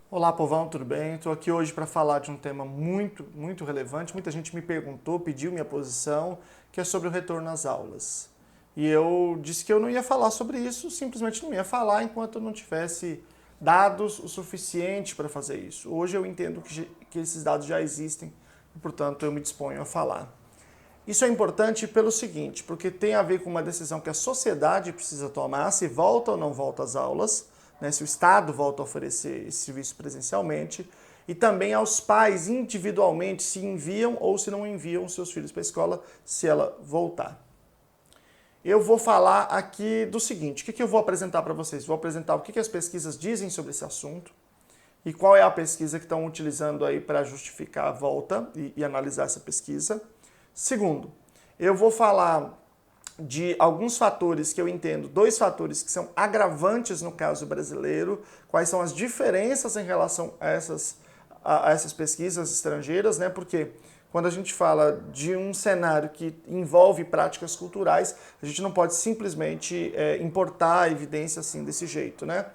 Olá, povão, tudo bem? Estou aqui hoje para falar de um tema muito relevante. Muita gente me perguntou, pediu minha posição, que é sobre o retorno às aulas. E eu disse que eu não ia falar sobre isso, simplesmente não ia falar enquanto eu não tivesse dados o suficiente para fazer isso. Hoje eu entendo que esses dados já existem e, portanto, eu me disponho a falar. Isso é importante pelo seguinte, porque tem a ver com uma decisão que a sociedade precisa tomar, se volta ou não volta às aulas, né, se o Estado volta a oferecer esse serviço presencialmente, e também aos pais individualmente se enviam ou se não enviam seus filhos para a escola se ela voltar. Eu vou falar aqui do seguinte, o que eu vou apresentar para vocês? Vou apresentar o que as pesquisas dizem sobre esse assunto e qual é a pesquisa que estão utilizando aí para justificar a volta e analisar essa pesquisa. Segundo, eu vou falar de alguns fatores que eu entendo, dois fatores que são agravantes no caso brasileiro, quais são as diferenças em relação a essas pesquisas estrangeiras, né? Porque quando a gente fala de um cenário que envolve práticas culturais, a gente não pode simplesmente importar a evidência assim desse jeito, né?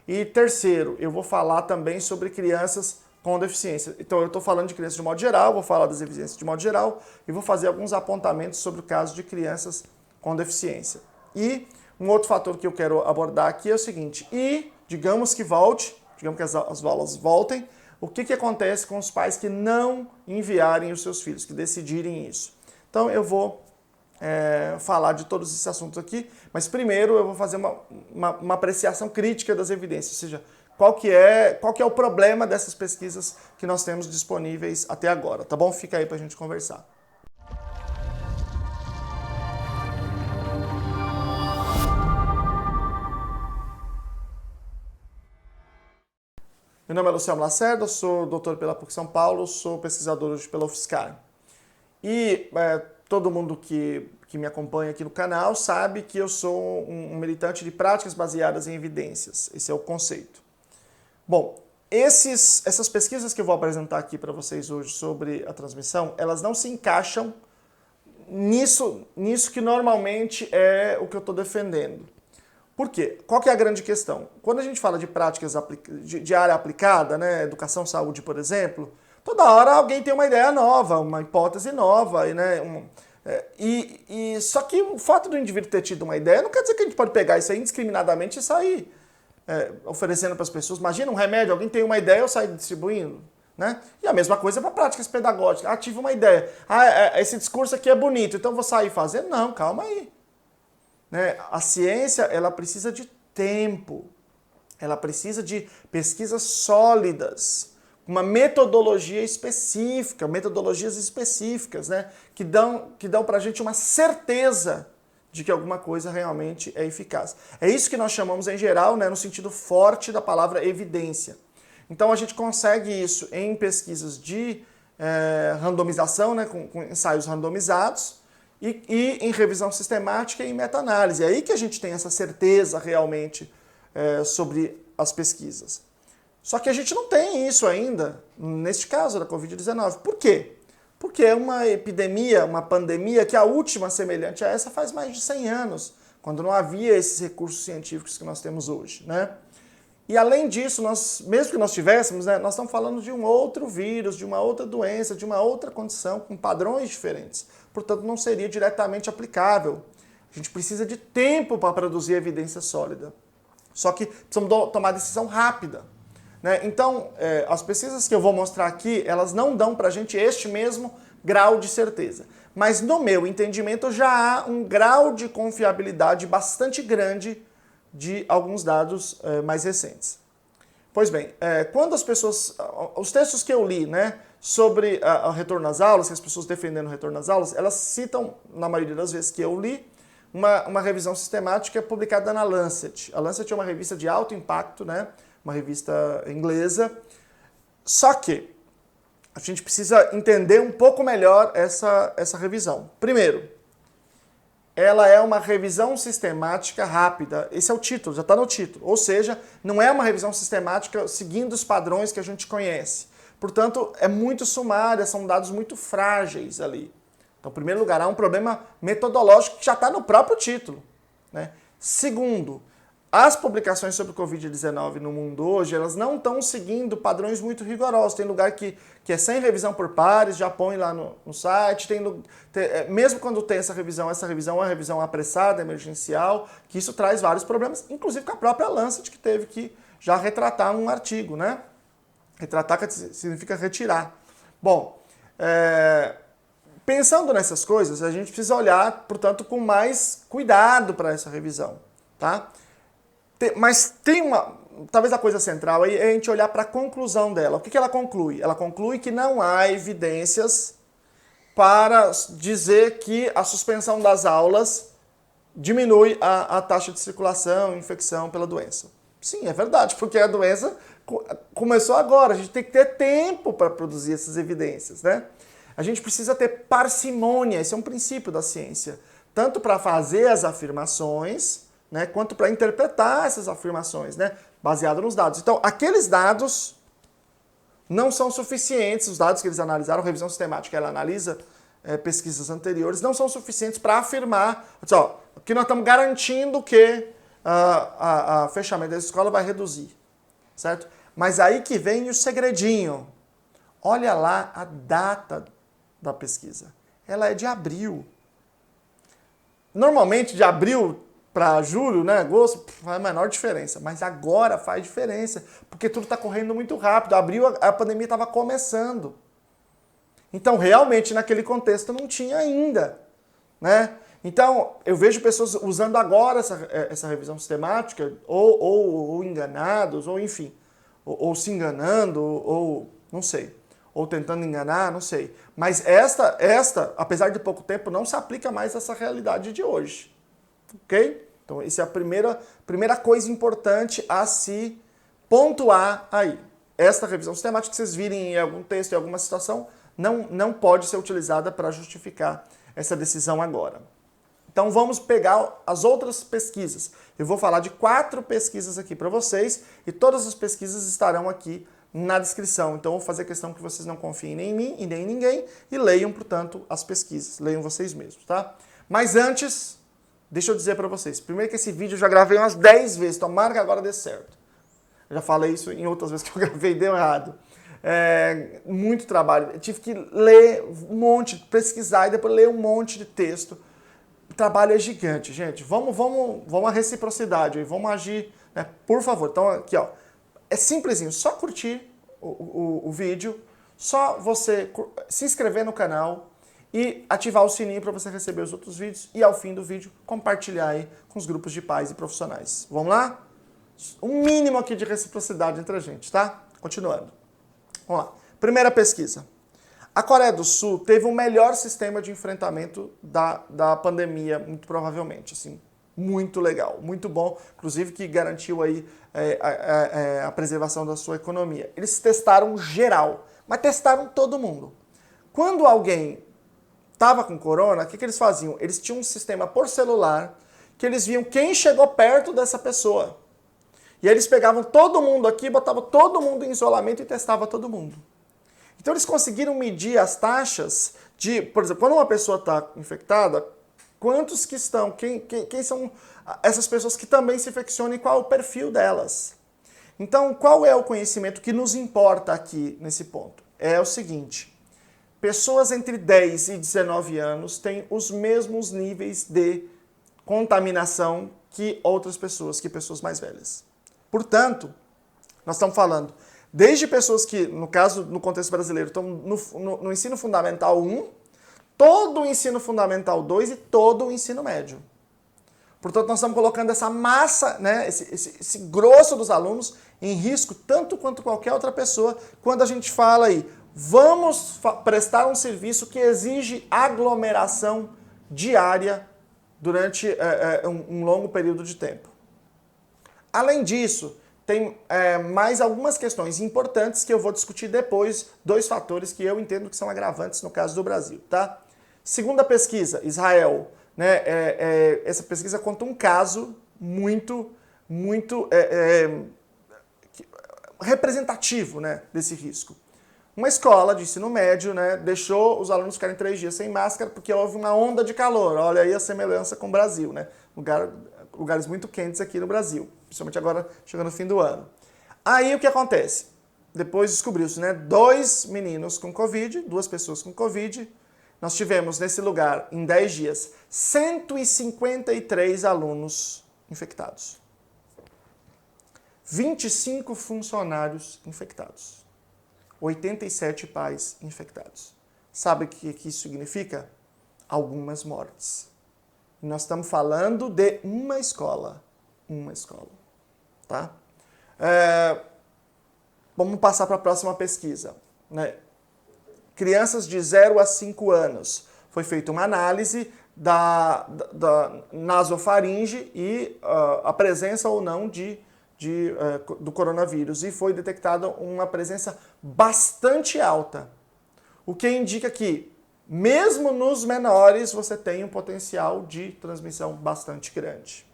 E terceiro, eu vou falar também sobre crianças com deficiência. Então eu estou falando de crianças de modo geral, vou falar das evidências de modo geral e vou fazer alguns apontamentos sobre o caso de crianças com deficiência. E um outro fator que eu quero abordar aqui é o seguinte, digamos que volte, digamos que as aulas voltem, o que acontece com os pais que não enviarem os seus filhos, que decidirem isso? Então eu vou falar de todos esses assuntos aqui, mas primeiro eu vou fazer uma apreciação crítica das evidências, ou seja, qual que é o problema dessas pesquisas que nós temos disponíveis até agora, tá bom? Fica aí pra gente conversar. Meu nome é Luciano Lacerda, sou doutor pela PUC São Paulo, sou pesquisador hoje pela UFSCar. E todo mundo que me acompanha aqui no canal sabe que eu sou um militante de práticas baseadas em evidências. Esse é o conceito. Bom, essas pesquisas que eu vou apresentar aqui para vocês hoje sobre a transmissão, elas não se encaixam nisso que normalmente é o que eu estou defendendo. Por quê? Qual que é a grande questão? Quando a gente fala de práticas de área aplicada, né, educação, saúde, por exemplo, toda hora alguém tem uma ideia nova, uma hipótese nova, né, só que o fato do indivíduo ter tido uma ideia não quer dizer que a gente pode pegar isso aí indiscriminadamente e sair oferecendo para as pessoas. Imagina um remédio, alguém tem uma ideia, eu saio distribuindo. Né? E a mesma coisa para práticas pedagógicas. Ah, tive uma ideia. Esse discurso aqui é bonito, então vou sair fazendo? Não, calma aí. Né? A ciência, ela precisa de tempo, ela precisa de pesquisas sólidas, uma metodologia específica, metodologias específicas, né? que dão para a gente uma certeza de que alguma coisa realmente é eficaz. É isso que nós chamamos em geral, né, no sentido forte da palavra evidência. Então a gente consegue isso em pesquisas de randomização, né, com ensaios randomizados, e em revisão sistemática e em meta-análise. É aí que a gente tem essa certeza realmente sobre as pesquisas. Só que a gente não tem isso ainda, neste caso da Covid-19. Por quê? Porque é uma epidemia, uma pandemia, que a última semelhante a essa faz mais de 100 anos, quando não havia esses recursos científicos que nós temos hoje, né? E além disso, mesmo que nós tivéssemos, né, nós estamos falando de um outro vírus, de uma outra doença, de uma outra condição, com padrões diferentes. Portanto, não seria diretamente aplicável. A gente precisa de tempo para produzir evidência sólida. Só que precisamos tomar decisão rápida. Né? Então, as pesquisas que eu vou mostrar aqui, elas não dão para a gente este mesmo grau de certeza. Mas no meu entendimento já há um grau de confiabilidade bastante grande de alguns dados mais recentes. Pois bem, quando os textos que eu li, né, sobre o retorno às aulas, que as pessoas defendendo o retorno às aulas, elas citam, na maioria das vezes que eu li, uma revisão sistemática publicada na Lancet. A Lancet é uma revista de alto impacto, né, uma revista inglesa, só que a gente precisa entender um pouco melhor essa revisão. Primeiro, ela é uma revisão sistemática rápida. Esse é o título, já está no título. Ou seja, não é uma revisão sistemática seguindo os padrões que a gente conhece. Portanto, é muito sumária, são dados muito frágeis ali. Então, em primeiro lugar, há um problema metodológico que já está no próprio título. Né? Segundo, as publicações sobre o Covid-19 no mundo hoje, elas não estão seguindo padrões muito rigorosos. Tem lugar que é sem revisão por pares, já põe lá no site. Mesmo quando tem essa revisão é uma revisão apressada, emergencial, que isso traz vários problemas, inclusive com a própria Lancet, que teve que já retratar um artigo, né? Retratar significa retirar. Bom, pensando nessas coisas, a gente precisa olhar, portanto, com mais cuidado para essa revisão, tá? Mas talvez a coisa central aí é a gente olhar para a conclusão dela. O que ela conclui? Ela conclui que não há evidências para dizer que a suspensão das aulas diminui a taxa de circulação e infecção pela doença. Sim, é verdade, porque a doença começou agora, a gente tem que ter tempo para produzir essas evidências, né? A gente precisa ter parcimônia, esse é um princípio da ciência, tanto para fazer as afirmações, né, quanto para interpretar essas afirmações, né, baseado nos dados. Então, aqueles dados não são suficientes, os dados que eles analisaram, a revisão sistemática, ela analisa pesquisas anteriores, não são suficientes para afirmar, que nós estamos garantindo que a fechamento da escola vai reduzir, certo? Mas aí que vem o segredinho. Olha lá a data da pesquisa. Ela é de abril. Normalmente, de abril para julho, né, agosto, faz a menor diferença. Mas agora faz diferença, porque tudo está correndo muito rápido. Abril, a pandemia estava começando. Então, realmente, naquele contexto, não tinha ainda, né? Então, eu vejo pessoas usando agora essa revisão sistemática, ou enganados, ou enfim, ou se enganando, ou não sei, ou tentando enganar, não sei. Mas esta, apesar de pouco tempo, não se aplica mais a essa realidade de hoje, ok? Então, essa é a primeira coisa importante a se pontuar aí. Esta revisão sistemática que vocês virem em algum texto, em alguma situação, não pode ser utilizada para justificar essa decisão agora. Então vamos pegar as outras pesquisas. Eu vou falar de 4 pesquisas aqui para vocês e todas as pesquisas estarão aqui na descrição. Então eu vou fazer questão que vocês não confiem nem em mim e nem em ninguém e leiam, portanto, as pesquisas. Leiam vocês mesmos, tá? Mas antes, deixa eu dizer para vocês. Primeiro que esse vídeo eu já gravei umas 10 vezes, tomara que agora dê certo. Eu já falei isso em outras vezes que eu gravei e deu errado. Muito trabalho. Eu tive que ler um monte, pesquisar e depois ler um monte de texto. O trabalho é gigante, gente. Vamos à reciprocidade, vamos agir, né? Por favor. Então aqui, ó, é simplesinho, só curtir o vídeo, só você se inscrever no canal e ativar o sininho para você receber os outros vídeos e ao fim do vídeo compartilhar aí com os grupos de pais e profissionais. Vamos lá? Um mínimo aqui de reciprocidade entre a gente, tá? Continuando. Vamos lá. Primeira pesquisa. A Coreia do Sul teve o melhor sistema de enfrentamento da pandemia, muito provavelmente, assim, muito legal, muito bom, inclusive que garantiu aí a preservação da sua economia. Eles testaram geral, mas testaram todo mundo. Quando alguém estava com corona, o que eles faziam? Eles tinham um sistema por celular que eles viam quem chegou perto dessa pessoa. E aí eles pegavam todo mundo aqui, botavam todo mundo em isolamento e testavam todo mundo. Então eles conseguiram medir as taxas de, por exemplo, quando uma pessoa está infectada, quantos que estão, quem são essas pessoas que também se infeccionam e qual é o perfil delas. Então, qual é o conhecimento que nos importa aqui nesse ponto? É o seguinte, pessoas entre 10 e 19 anos têm os mesmos níveis de contaminação que outras pessoas, que pessoas mais velhas. Portanto, nós estamos falando desde pessoas que, no caso, no contexto brasileiro, estão no ensino fundamental 1, todo o ensino fundamental 2 e todo o ensino médio. Portanto, nós estamos colocando essa massa, né, esse grosso dos alunos em risco, tanto quanto qualquer outra pessoa, quando a gente fala aí, vamos prestar um serviço que exige aglomeração diária durante um longo período de tempo. Além disso, tem mais algumas questões importantes que eu vou discutir depois, 2 fatores que eu entendo que são agravantes no caso do Brasil, tá? Segunda pesquisa, Israel, né? Essa pesquisa conta um caso muito representativo, né, desse risco. Uma escola de ensino médio, né, deixou os alunos ficarem 3 dias sem máscara porque houve uma onda de calor. Olha aí a semelhança com o Brasil, né? Lugares muito quentes aqui no Brasil. principalmente agora, chegando no fim do ano. Aí o que acontece? Depois descobriu-se, né? 2 meninos com Covid, 2 pessoas com Covid. Nós tivemos nesse lugar, em 10 dias, 153 alunos infectados. 25 funcionários infectados. 87 pais infectados. Sabe o que isso significa? Algumas mortes. E nós estamos falando de uma escola. Uma escola. Tá? Vamos passar para a próxima pesquisa. Né? Crianças de 0 a 5 anos. Foi feita uma análise da nasofaringe e a presença ou não do coronavírus. E foi detectada uma presença bastante alta. O que indica que, mesmo nos menores, você tem um potencial de transmissão bastante grande.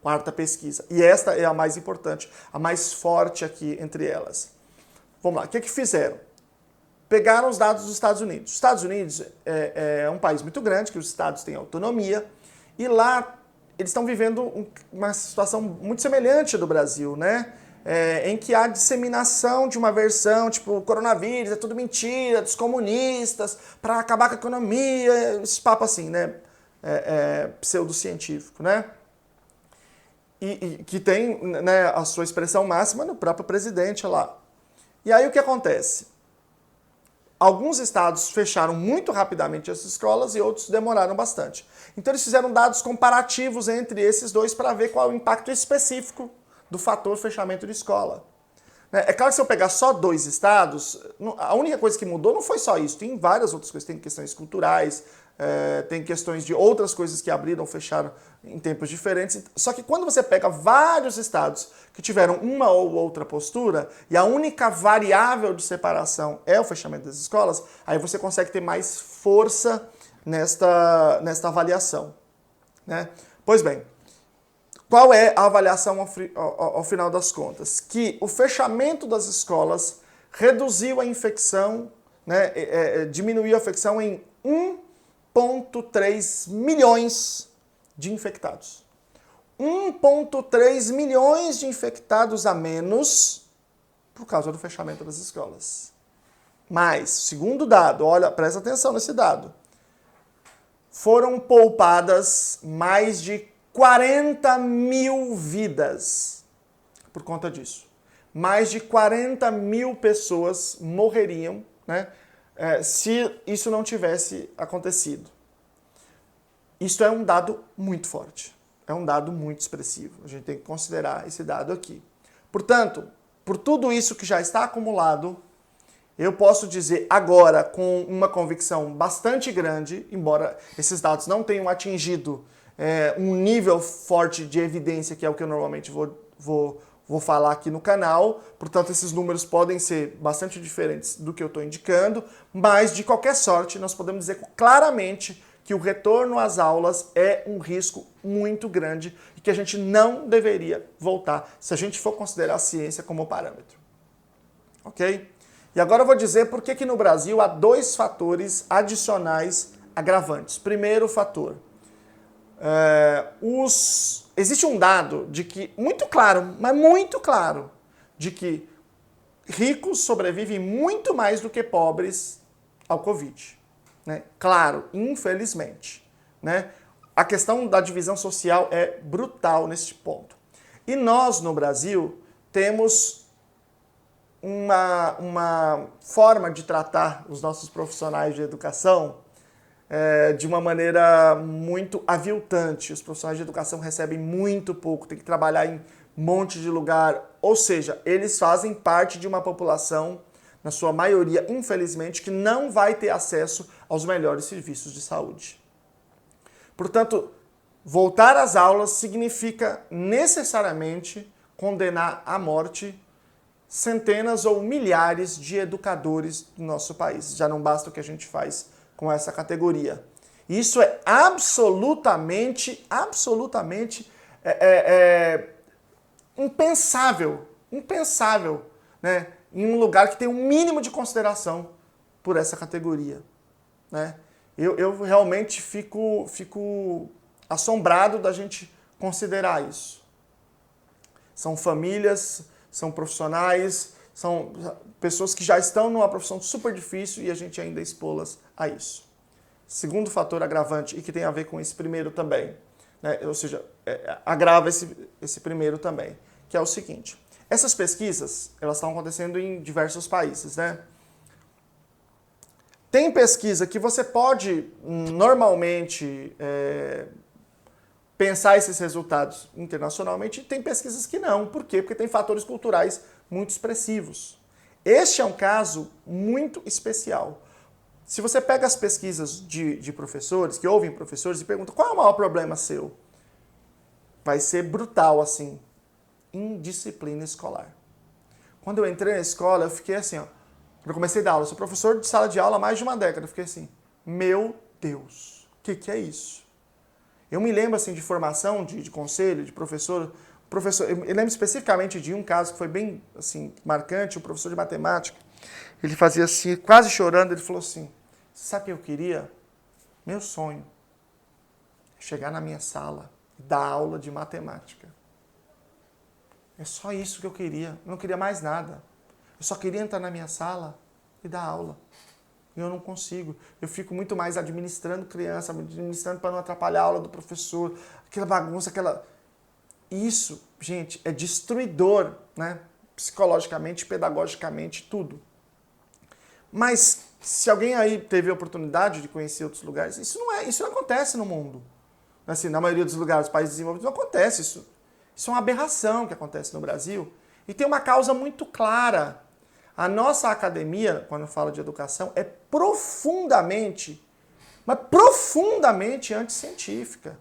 Quarta pesquisa. E esta é a mais importante, a mais forte aqui entre elas. Vamos lá. O que fizeram? Pegaram os dados dos Estados Unidos. Os Estados Unidos é um país muito grande, que os estados têm autonomia, e lá eles estão vivendo uma situação muito semelhante do Brasil, né? Em que há disseminação de uma versão, tipo, o coronavírus é tudo mentira, dos comunistas, para acabar com a economia, esse papo assim, né? Pseudocientífico, né? E que tem, né, a sua expressão máxima no próprio presidente lá. E aí o que acontece? Alguns estados fecharam muito rapidamente as escolas e outros demoraram bastante. Então eles fizeram dados comparativos entre esses dois para ver qual é o impacto específico do fator fechamento de escola. É claro que se eu pegar só 2 estados, a única coisa que mudou não foi só isso, tem várias outras coisas, tem questões culturais, tem questões de outras coisas que abriram ou fecharam em tempos diferentes. Só que quando você pega vários estados que tiveram uma ou outra postura e a única variável de separação é o fechamento das escolas, aí você consegue ter mais força nesta avaliação. Né? Pois bem, qual é a avaliação ao final das contas? Que o fechamento das escolas reduziu a infecção, né, diminuiu a infecção em 1,3 milhões de infectados. 1,3 milhões de infectados a menos por causa do fechamento das escolas. Mas, segundo dado, olha, presta atenção nesse dado, foram poupadas mais de 40 mil vidas por conta disso. Mais de 40 mil pessoas morreriam, né, se isso não tivesse acontecido. Isso é um dado muito forte. É um dado muito expressivo. A gente tem que considerar esse dado aqui. Portanto, por tudo isso que já está acumulado, eu posso dizer agora com uma convicção bastante grande, embora esses dados não tenham atingido um nível forte de evidência, que é o que eu normalmente vou falar aqui no canal. Portanto, esses números podem ser bastante diferentes do que eu estou indicando, mas, de qualquer sorte, nós podemos dizer claramente que o retorno às aulas é um risco muito grande e que a gente não deveria voltar se a gente for considerar a ciência como parâmetro. Ok? E agora eu vou dizer por que no Brasil há 2 fatores adicionais agravantes. Primeiro fator. Existe um dado de que, muito claro, mas muito claro, de que ricos sobrevivem muito mais do que pobres ao Covid. Né? Claro, infelizmente. Né? A questão da divisão social é brutal neste ponto. E nós, no Brasil, temos uma forma de tratar os nossos profissionais de educação de uma maneira muito aviltante. Os profissionais de educação recebem muito pouco, tem que trabalhar em um monte de lugar. Ou seja, eles fazem parte de uma população, na sua maioria, infelizmente, que não vai ter acesso aos melhores serviços de saúde. Portanto, voltar às aulas significa necessariamente condenar à morte centenas ou milhares de educadores do nosso país. Já não basta o que a gente faz com essa categoria. Isso é absolutamente impensável, né, em um lugar que tem um mínimo de consideração por essa categoria. Né? Eu realmente fico assombrado da gente considerar isso. São famílias, são profissionais, são pessoas que já estão numa profissão super difícil e a gente ainda expô-las a isso. Segundo fator agravante, e que tem a ver com esse primeiro também, né? Ou seja, agrava esse primeiro também, que é o seguinte. Essas pesquisas, elas estão acontecendo em diversos países, né? Tem pesquisa que você pode normalmente pensar esses resultados internacionalmente, e tem pesquisas que não. Por quê? Porque tem fatores culturais muito expressivos. Este é um caso muito especial. Se você pega as pesquisas de professores, que ouvem professores, e pergunta qual é o maior problema seu, vai ser brutal assim. Indisciplina escolar. Quando eu entrei na escola, eu fiquei assim, ó. Eu comecei a dar aula, eu sou professor de sala de aula há mais de uma década, eu fiquei assim, meu Deus, o que é isso? Eu me lembro assim de formação, de conselho, de professor, eu lembro especificamente de um caso que foi bem assim marcante, um professor de matemática, ele fazia assim, quase chorando, ele falou assim, sabe o que eu queria? Meu sonho é chegar na minha sala e dar aula de matemática. É só isso que eu queria, eu não queria mais nada. Eu só queria entrar na minha sala e dar aula. E eu não consigo. Eu fico muito mais administrando criança, administrando para não atrapalhar a aula do professor, aquela bagunça, aquela... Isso, gente, é destruidor, né? Psicologicamente, pedagogicamente, tudo. Mas se alguém aí teve a oportunidade de conhecer outros lugares, isso não acontece no mundo. Assim, na maioria dos lugares, países desenvolvidos, não acontece isso. Isso é uma aberração que acontece no Brasil. E tem uma causa muito clara. A nossa academia, quando fala de educação, é profundamente, mas profundamente anticientífica.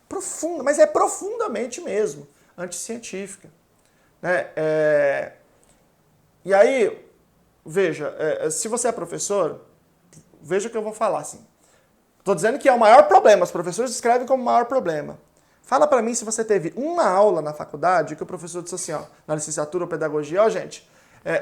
Profunda, mas é profundamente mesmo anticientífica. Né? E aí, veja, se você é professor, veja o que eu vou falar. Assim. Estou dizendo que é o maior problema, os professores descrevem como o maior problema. Fala para mim se você teve uma aula na faculdade que o professor disse assim, ó, na licenciatura ou pedagogia, ó gente,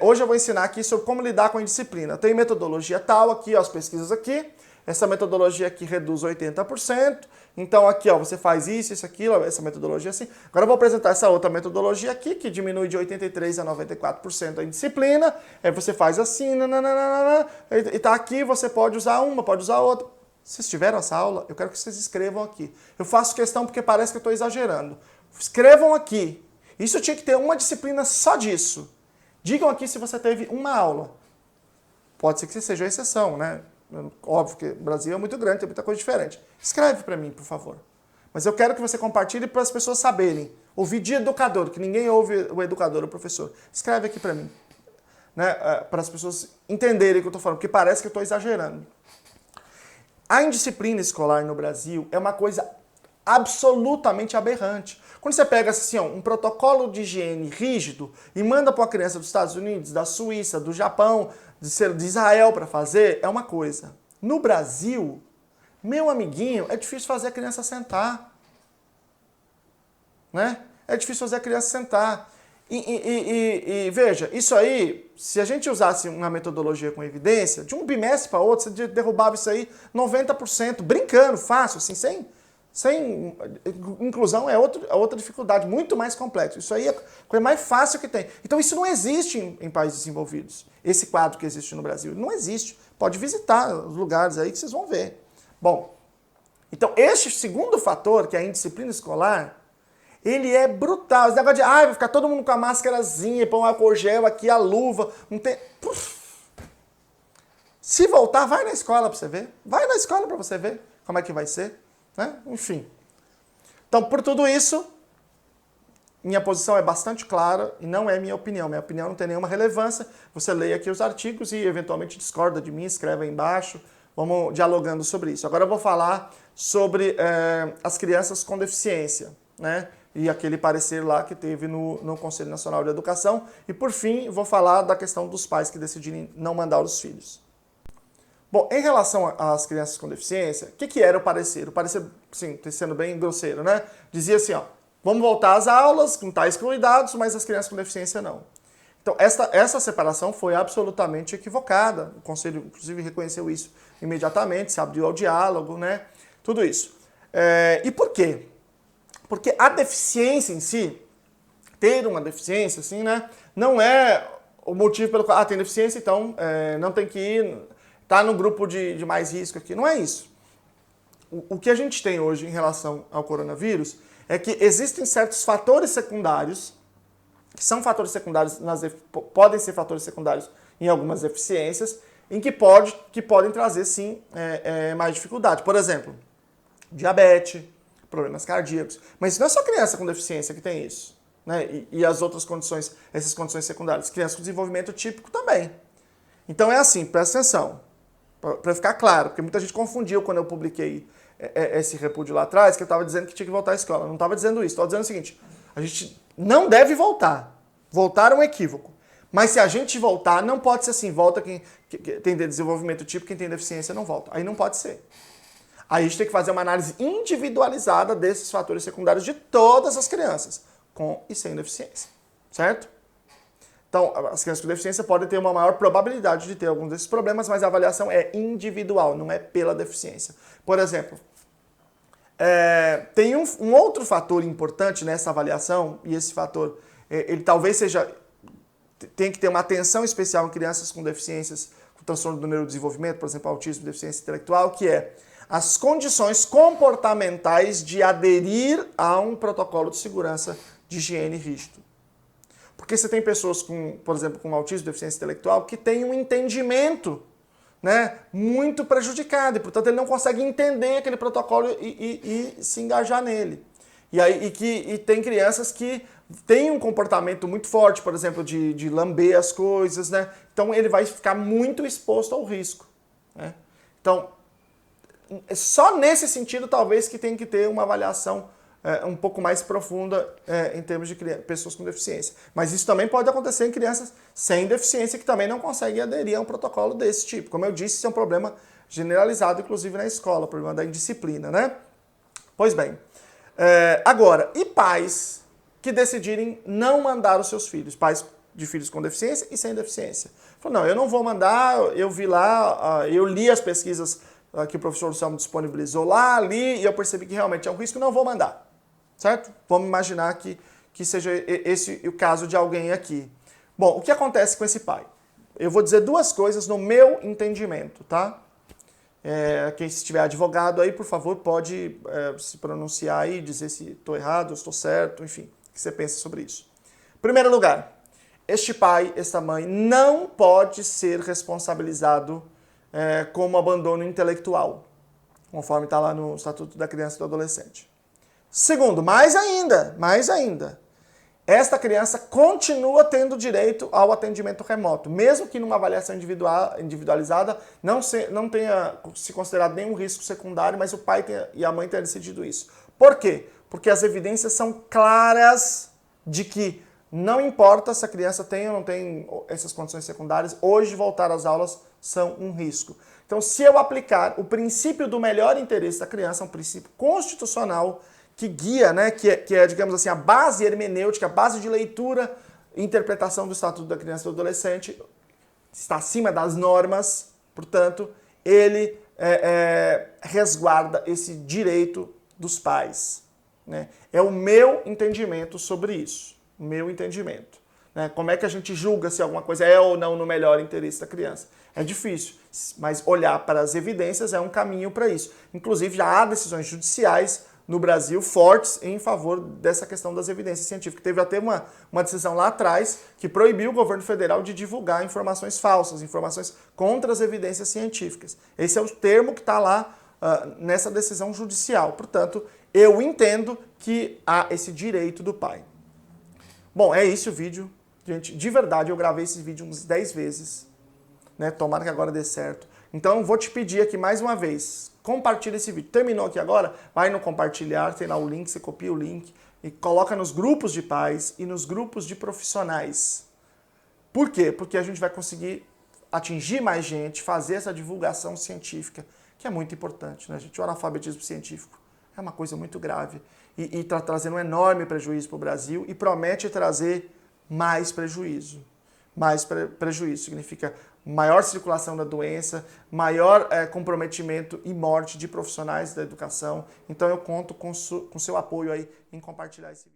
hoje eu vou ensinar aqui sobre como lidar com a indisciplina. Tem metodologia tal aqui, ó, as pesquisas aqui, essa metodologia aqui reduz 80%, então aqui ó, você faz isso, aquilo, essa metodologia assim. Agora eu vou apresentar essa outra metodologia aqui, que diminui de 83% a 94% a indisciplina, aí você faz assim, nananana, e tá aqui, você pode usar uma, pode usar outra. Vocês tiveram essa aula? Eu quero que vocês escrevam aqui. Eu faço questão porque parece que eu estou exagerando. Escrevam aqui. Isso tinha que ter uma disciplina só disso. Digam aqui se você teve uma aula. Pode ser que você seja a exceção, né? Óbvio que o Brasil é muito grande, tem muita coisa diferente. Escreve para mim, por favor. Mas eu quero que você compartilhe para as pessoas saberem. Ouvir de educador, que ninguém ouve o educador, o professor. Escreve aqui para mim. Né? Para as pessoas entenderem o que eu estou falando, porque parece que eu estou exagerando. A indisciplina escolar no Brasil é uma coisa absolutamente aberrante. Quando você pega assim, um protocolo de higiene rígido e manda para uma criança dos Estados Unidos, da Suíça, do Japão, de Israel para fazer, é uma coisa. No Brasil, meu amiguinho, é difícil fazer a criança sentar. Né? É difícil fazer a criança sentar. E veja, isso aí, se a gente usasse uma metodologia com evidência, de um bimestre para outro, você derrubava isso aí 90%, brincando, fácil, assim, sem inclusão é outra dificuldade, muito mais complexo. Isso aí é a coisa mais fácil que tem. Então isso não existe em países desenvolvidos. Esse quadro que existe no Brasil, não existe. Pode visitar os lugares aí que vocês vão ver. Bom, então este segundo fator, que é a indisciplina escolar, ele é brutal. Esse negócio de, vai ficar todo mundo com a máscarazinha, põe um álcool gel aqui, a luva, não tem... Se voltar, vai na escola para você ver. Vai na escola para você ver como é que vai ser. Né? Enfim. Então, por tudo isso, minha posição é bastante clara e não é minha opinião. Minha opinião não tem nenhuma relevância. Você lê aqui os artigos e, eventualmente, discorda de mim, escreve aí embaixo. Vamos dialogando sobre isso. Agora eu vou falar sobre as crianças com deficiência, né? E aquele parecer lá que teve no Conselho Nacional de Educação. E, por fim, vou falar da questão dos pais que decidirem não mandar os filhos. Bom, em relação às crianças com deficiência, o que era o parecer? O parecer, sim, sendo bem grosseiro, né? Dizia assim, vamos voltar às aulas com tais cuidados, mas as crianças com deficiência não. Então, essa separação foi absolutamente equivocada. O Conselho, inclusive, reconheceu isso imediatamente, se abriu ao diálogo, né? Tudo isso. E por quê? Porque a deficiência em si, ter uma deficiência, assim, né? Não é o motivo pelo qual, tem deficiência, então não tem que ir, tá no grupo de mais risco aqui. Não é isso. O que a gente tem hoje em relação ao coronavírus é que existem certos fatores secundários, que são fatores secundários, podem ser fatores secundários em algumas deficiências, em que podem trazer, sim, mais dificuldade. Por exemplo, diabetes, problemas cardíacos. Mas não é só criança com deficiência que tem isso, né? E as outras condições, essas condições secundárias. Criança com desenvolvimento típico também. Então é assim, presta atenção, para ficar claro, porque muita gente confundiu quando eu publiquei esse repúdio lá atrás, que eu estava dizendo que tinha que voltar à escola. Eu não estava dizendo isso, estava dizendo o seguinte, a gente não deve voltar. Voltar é um equívoco. Mas se a gente voltar, não pode ser assim, volta quem tem desenvolvimento típico, quem tem deficiência não volta. Aí não pode ser. Aí a gente tem que fazer uma análise individualizada desses fatores secundários de todas as crianças, com e sem deficiência, certo? Então, as crianças com deficiência podem ter uma maior probabilidade de ter alguns desses problemas, mas a avaliação é individual, não é pela deficiência. Por exemplo, tem um outro fator importante nessa avaliação, e esse fator, ele talvez tem que ter uma atenção especial em crianças com deficiências, com transtorno do neurodesenvolvimento, por exemplo, autismo, deficiência intelectual, que é as condições comportamentais de aderir a um protocolo de segurança de higiene rígido. Porque você tem pessoas, por exemplo, com autismo, deficiência intelectual, que têm um entendimento, né, muito prejudicado, e, portanto, ele não consegue entender aquele protocolo e se engajar nele. E tem crianças que têm um comportamento muito forte, por exemplo, de lamber as coisas, né? Então, ele vai ficar muito exposto ao risco, né? Então, só nesse sentido, talvez, que tem que ter uma avaliação um pouco mais profunda em termos de pessoas com deficiência. Mas isso também pode acontecer em crianças sem deficiência que também não conseguem aderir a um protocolo desse tipo. Como eu disse, isso é um problema generalizado, inclusive na escola, problema da indisciplina, né? Pois bem, agora, e pais que decidirem não mandar os seus filhos, pais de filhos com deficiência e sem deficiência? Falou, não, eu não vou mandar, eu vi lá, eu li as pesquisas que o professor Selmo disponibilizou lá, li, e eu percebi que realmente é um risco, não vou mandar. Certo? Vamos imaginar que seja esse o caso de alguém aqui. Bom, o que acontece com esse pai? Eu vou dizer duas coisas no meu entendimento, tá? Quem estiver advogado aí, por favor, pode se pronunciar aí, dizer se estou errado, estou certo, enfim, o que você pensa sobre isso. Em primeiro lugar, este pai, esta mãe, não pode ser responsabilizado como abandono intelectual, conforme está lá no Estatuto da Criança e do Adolescente. Segundo, mais ainda, esta criança continua tendo direito ao atendimento remoto, mesmo que numa avaliação individualizada não tenha se considerado nenhum risco secundário, mas o pai e a mãe tenham decidido isso. Por quê? Porque as evidências são claras de que não importa se a criança tem ou não tem essas condições secundárias, hoje voltar às aulas são um risco. Então, se eu aplicar o princípio do melhor interesse da criança, um princípio constitucional que guia, né, que é, digamos assim, a base hermenêutica, a base de leitura e interpretação do Estatuto da Criança e do Adolescente, está acima das normas, portanto, ele resguarda esse direito dos pais, né? É o meu entendimento sobre isso, o meu entendimento. Né? Como é que a gente julga se alguma coisa é ou não no melhor interesse da criança? É difícil, mas olhar para as evidências é um caminho para isso. Inclusive, já há decisões judiciais no Brasil fortes em favor dessa questão das evidências científicas. Teve até uma decisão lá atrás que proibiu o governo federal de divulgar informações falsas, informações contra as evidências científicas. Esse é o termo que está lá nessa decisão judicial. Portanto, eu entendo que há esse direito do pai. Bom, é isso o vídeo. Gente, de verdade, eu gravei esse vídeo uns 10 vezes. Né? Tomara que agora dê certo. Então, vou te pedir aqui mais uma vez, compartilha esse vídeo. Terminou aqui agora? Vai no compartilhar, tem lá o link, você copia o link e coloca nos grupos de pais e nos grupos de profissionais. Por quê? Porque a gente vai conseguir atingir mais gente, fazer essa divulgação científica, que é muito importante, né, gente? O analfabetismo científico é uma coisa muito grave e está trazendo um enorme prejuízo para o Brasil e promete trazer mais prejuízo. Mais prejuízo significa maior circulação da doença, maior comprometimento e morte de profissionais da educação. Então eu conto com seu apoio aí em compartilhar esse vídeo.